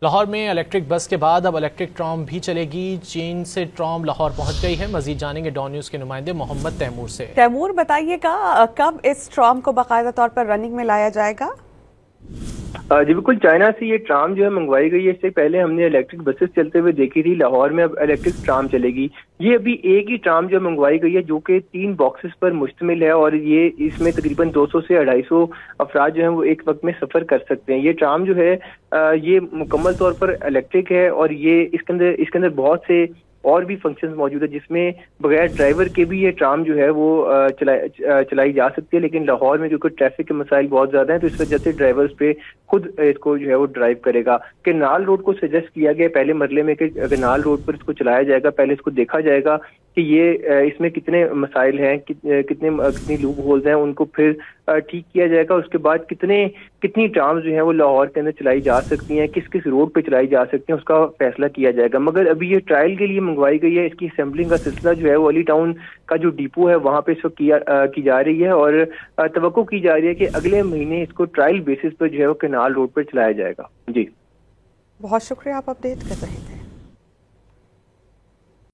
لاہور میں electric bus کے بعد اب الیکٹرک ٹرام بھی چلے گی۔ چین سے ٹرام لاہور پہنچ گئی ہے۔ مزید جانیں گے ڈان نیوز کے نمائندے محمد تیمور سے۔ تیمور بتائیے گا کب اس ٹرام کو باقاعدہ طور پر رننگ میں لایا جائے گا؟ جی بالکل، چائنا سے یہ ٹرام جو ہے منگوائی گئی ہے۔ اس سے پہلے ہم نے الیکٹرک بسز چلتے ہوئے دیکھی تھی، لاہور میں اب الیکٹرک ٹرام چلے گی۔ یہ ابھی ایک ہی ٹرام جو منگوائی گئی ہے جو کہ 3 باکسز پر مشتمل ہے، اور یہ اس میں تقریباً 200 سے 250 افراد جو ہیں وہ ایک وقت میں سفر کر سکتے ہیں۔ یہ ٹرام جو ہے یہ مکمل طور پر الیکٹرک ہے، اور یہ اس کے اندر بہت سے اور بھی فنکشنز موجود ہے، جس میں بغیر ڈرائیور کے بھی یہ ٹرام جو ہے وہ چلائی جا سکتی ہے۔ لیکن لاہور میں جو کہ ٹریفک کے مسائل بہت زیادہ ہیں، تو اس وجہ سے ڈرائیورز پہ خود اس کو جو ہے وہ ڈرائیو کرے گا۔ کنال روڈ کو سجیسٹ کیا گیا پہلے مرحلے میں کہ کنال روڈ پر اس کو چلایا جائے گا۔ پہلے اس کو دیکھا جائے گا کہ یہ اس میں کتنے مسائل ہیں، کتنی لوپ ہولز ہیں، ان کو پھر ٹھیک کیا جائے گا۔ اس کے بعد کتنی ٹرامز جو ہیں وہ لاہور کے اندر چلائی جا سکتی ہیں، کس روڈ پہ چلائی جا سکتی ہیں، اس کا فیصلہ کیا جائے گا۔ مگر ابھی یہ ٹرائل کے لیے منگوائی گئی ہے۔ اس کی اسمبلنگ کا سلسلہ جو ہے وہ علی ٹاؤن کا جو ڈیپو ہے وہاں پہ اس وقت کی جا رہی ہے، اور توقع کی جا رہی ہے کہ اگلے مہینے اس کو ٹرائل بیسس پر جو ہے وہ کنال روڈ پر چلایا جائے گا۔ جی بہت شکریہ، آپ اپڈیٹ کر رہے تھے۔